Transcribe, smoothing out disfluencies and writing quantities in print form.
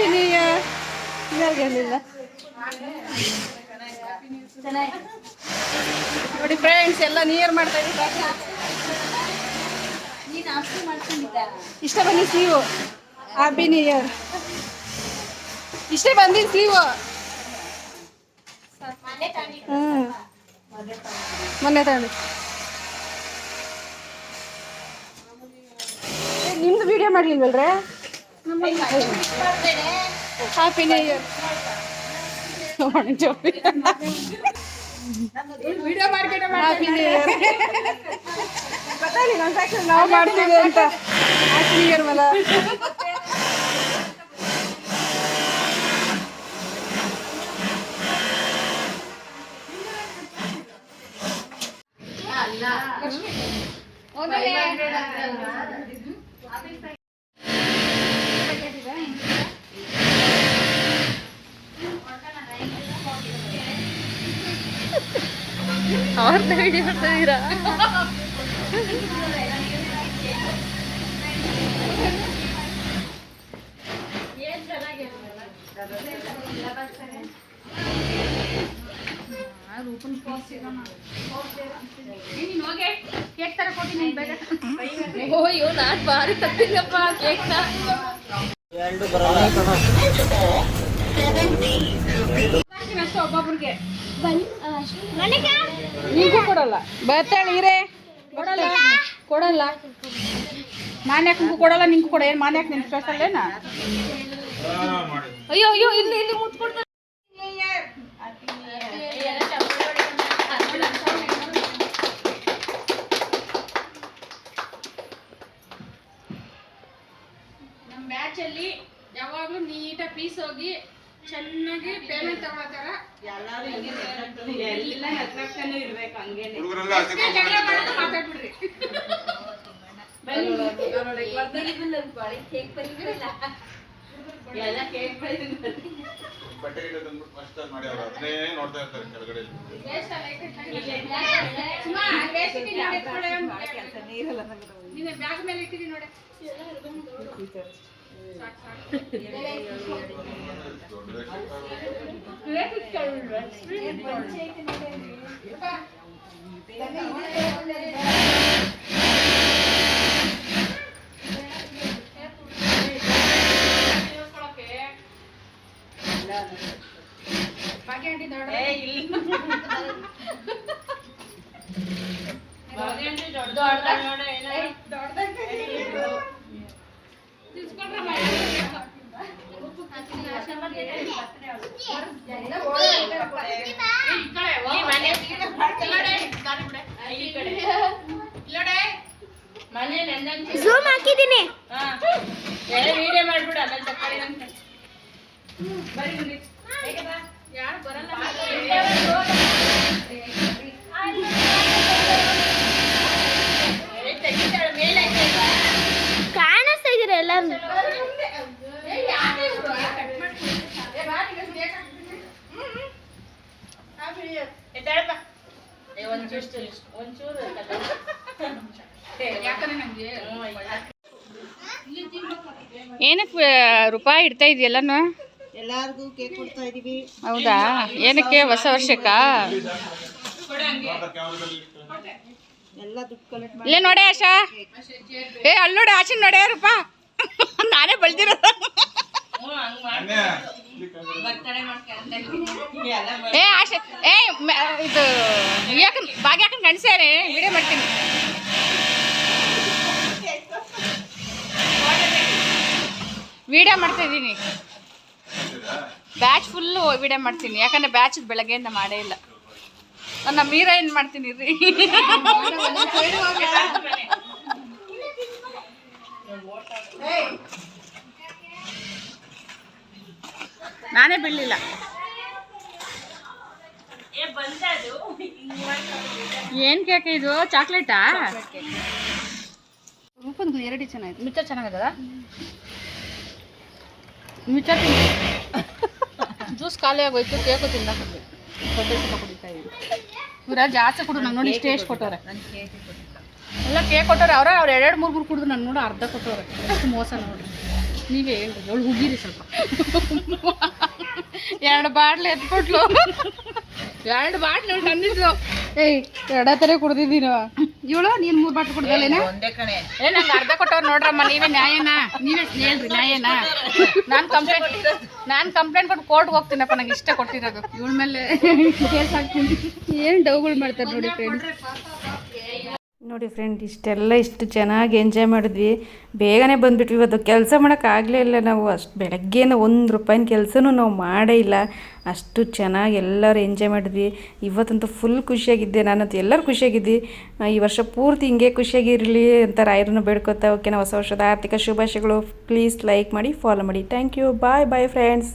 Happy new year. ಇವಾಗೇನಿಲ್ಲ ನೋಡಿ friends, ಎಲ್ಲ new year ಮಾಡ್ತಾ ಇದ್ದೀವಿ. ಇಷ್ಟ ಬನ್ನಿ ಸ್ಲೀವು. Happy new year. ಇಷ್ಟೇ ಬಂದಿದ್ದು ಸ್ಲೀವು. ಮೊನ್ನೆ ತಗೊಂಡು ನಿಮ್ದು ವಿಡಿಯೋ ಮಾಡ್ಲಿಲ್ವಲ್ರೆ? Happy new year. ವಿಡಿಯೋ ಮಾಡ್ಕೊಂಡು ಹ್ಯಾಪಿ ನ್ಯೂ ಇಯರ್ ಗೊತ್ತಾಗಲಿ ನಮ್ಮ ತಕ್ಷಣ ನಾವು ಮಾಡ್ತೀವಿ ಅಂತ. ಹ್ಯಾಪಿ ನ್ಯೂ ಇಯರ್ ಮಲ. ಅವ್ರನ್ನ ವಿಡಿಯೋ ಮಾಡ್ತಾ ಇದ್ದೀರಾ? ಅಯ್ಯೋ ನಾನು ಭಾರಿ ತಪ್ಪಿಲ್ಲಪ್ಪ ಕೇಕ್ನ. ಒಬ್ಬೊಬ್ರಿಗೆ ನಿಂಗೂ ಕೊಡಲ್ಲ. ಬರ್ತಾಳೆ ಇರೇ. ಕೊಡಲ್ಲ ಮಾನ್ಯಾಕಂಗೂ ಕೊಡಲ್ಲ, ನಿಂಗೂ ಕೊಡ. ಏನು ಮಾನ್ಯಾಕ ನಿನ್ ಸ್ಪೆಷಲ್ ಏನ? ಅಯ್ಯೋ ಅಯ್ಯೋ ಇಲ್ಲಿ ಇಲ್ಲಿ ಮುಟ್ಕೊಡ್ತಾರೆ. ನಮ್ಮ ಬ್ಯಾಚಲ್ಲಿ ಯಾವಾಗಲೂ ನೀಟಾಗಿ ಪೀಸ್ ಹೋಗಿ ಚೆನ್ನಾಗಿ ಪೇಮೆಂಟ್ ತಗೊಳ್ತಾರ. ಎಲ್ಲ ಹತ್ರಕ್ಕೂ ಇರ್ಬೇಕು. ಹಂಗೇನೆ ಮಾತಾಡ್ಬಿಡ್ರಿ. ಬ್ಯಾಗ್ ಮೇಲೆ ಇಟ್ಟಿದ್ದೀನಿ ನೋಡಿ. ಝೂಮ್ ಹಾಕಿದ್ದೀನಿ. ವಿಡಿಯೋ ಮಾಡ್ಬಿಡು. ಆಮೇಲೆ ತಕೊಳ್ಳಿ ಅಂತ ಬರೀ ಯಾರು ಬರಲ್ಲ. ಕಾಣಿಸ್ತಾ ಇದೀರ ಎಲ್ಲರೂ. ಏನಕ್ಕೆ ರೂಪಾಯಿ ಇಡ್ತಾ ಇದೆಯಲ್ಲನು? ಎಲ್ಲಾರ್ಗೂ ಕೇಕ್ ಕೊಡ್ತಾ ಇದೀವಿ. ಹೌದಾ? ಏನಕ್ಕೆ? ಹೊಸ ವರ್ಷಕ್ಕಾ? ಎಲ್ಲ ದುಡ್ಡು ಕಲೆಕ್ಟ್ ಮಾಡಿ. ಇಲ್ಲೇ ನೋಡೆ ಆಶಾ. ಅಲ್ಲಿ ನೋಡಿ ಆಶನ್ ನೋಡೆ ರೂಪಾ. ನಾನೇ ಬಳ್ದಿರೋದು. ಆಶಾ ಇದು ಯಾಕನ್ ಭಾಗ್ಯಾಕನ್ ಗಂಡಸೇನೆ ವಿಡಿಯೋ ಮಾಡ್ತೀನಿ. ವಿಡಿಯೋ ಮಾಡ್ತಾ ಇದ್ದೀನಿ. ಬ್ಯಾಚ್ ಫುಲ್ಲು ವಿಡಿಯೋ ಮಾಡ್ತೀನಿ. ಯಾಕಂದ್ರೆ ಬ್ಯಾಚ್ ಬೆಳಗ್ಗೆಯಿಂದ ಮಾಡೇ ಇಲ್ಲ. ನನ್ನ ಮೀರ ಏನು ಮಾಡ್ತೀನಿ ರೀ. ನಾನೇ ಬೀಳಲಿಲ್ಲ. ಏನು ಕೇಕ್ ಇದು? ಚಾಕ್ಲೇಟಾ? ರೂಪಂದು ಎರಡು ಚೆನ್ನಾಗಿದೆ. ಮಿಚ್ಚರ್ ಚೆನ್ನಾಗದ? ಮಿಚ್ಚರ್ ಜ್ಯೂಸ್ ಖಾಲಿ ಆಗೋಯ್ತು. ಕೇಕು ತಿನ್ನಕ್ಕೆ ದೊಡ್ಡ ಸ್ವಲ್ಪ ಕುಡಿತಾ ಇದ್ದೀವಿ. ಇವ್ರ ಜಾಸ್ತಿ ಕೊಡು. ನಂಗೆ ನೋಡಿ ಇಷ್ಟು ಕೊಟ್ಟವ್ರೆ. ಎಲ್ಲ ಕೇಕ್ ಕೊಟ್ಟವ್ರೆ. ಅವ್ರು ಎರಡು ಮೂರು ಕುಡಿದ್ರು. ನಂಗೆ ನೋಡಿ ಅರ್ಧ ಕೊಟ್ಟವ್ರೆ. ಎಷ್ಟು ಮೋಸ ನೋಡ್ರಿ. ನೀವೇ ಹೇಳ್ರಿ ಅವಳು ಉಗಿರಿ ಸ್ವಲ್ಪ 2 ಬಾಟ್ಲು ಎತ್ಕೊಟ್ಲು 2 ಬಾಟ್ಲು ತಂದಿದ್ರು ಏಯ್ 2 ಥರ ಕುಡ್ದಿದ್ದೀನ ಇವಳು ನೀನು 3 ಬಾಟ್ಲು ಕುಡ್ದಲ್ಲೇನ ಒಂದೇ ಕಣೆ ನಂಗೆ ಅರ್ಧ ಕೊಟ್ಟವ್ರು ನೋಡ್ರಮ್ಮ ನೀವೇ ನ್ಯಾಯನಾ ನೀವೇ ಹೇಳ್ರಿ ನ್ಯಾಯನಾ ನಾನು ಕಂಪ್ಲೇಂಟ್ ಕೊಟ್ಟು ಕೋರ್ಟ್ಗೆ ಹೋಗ್ತೀನಪ್ಪ ನಂಗೆ ಇಷ್ಟ ಕೊಟ್ಟಿರೋದು ಇವಳ ಮೇಲೆ ಕೇಸ್ ಹಾಕ್ತೀನಿ ಏನು ಡೌಗಳು ಮಾಡ್ತಾರೆ ನೋಡಿ ಫ್ರೆಂಡ್ಸ್ ನೋಡಿ ಫ್ರೆಂಡ್ ಇಷ್ಟು ಚೆನ್ನಾಗಿ ಎಂಜಾಯ್ ಮಾಡಿದ್ವಿ ಬೇಗನೆ ಬಂದುಬಿಟ್ವಿ ಇವತ್ತು ಕೆಲಸ ಮಾಡೋಕ್ಕಾಗಲೇ ಇಲ್ಲ ನಾವು ಅಷ್ಟು ಬೆಳಗ್ಗೆನ 1 ರೂಪಾಯಿನ ಕೆಲಸನೂ ನಾವು ಮಾಡೇ ಇಲ್ಲ ಅಷ್ಟು ಚೆನ್ನಾಗಿ ಎಲ್ಲರೂ ಎಂಜಾಯ್ ಮಾಡಿದ್ವಿ ಇವತ್ತಂತೂ ಫುಲ್ ಖುಷಿಯಾಗಿದ್ದೆ ನಾನಂತೂ ಎಲ್ಲರೂ ಖುಷಿಯಾಗಿದ್ವಿ ಈ ವರ್ಷ ಪೂರ್ತಿ ಹಿಂಗೆ ಖುಷಿಯಾಗಿರಲಿ ಅಂತ ರಾಯರನ್ನು ಬೇಡ್ಕೊತಾ ಓಕೆನಾ ಹೊಸ ವರ್ಷದ ಆರ್ಥಿಕ ಶುಭಾಶಯಗಳು ಪ್ಲೀಸ್ ಲೈಕ್ ಮಾಡಿ ಫಾಲೋ ಮಾಡಿ ಥ್ಯಾಂಕ್ ಯು ಬಾಯ್ ಫ್ರೆಂಡ್ಸ್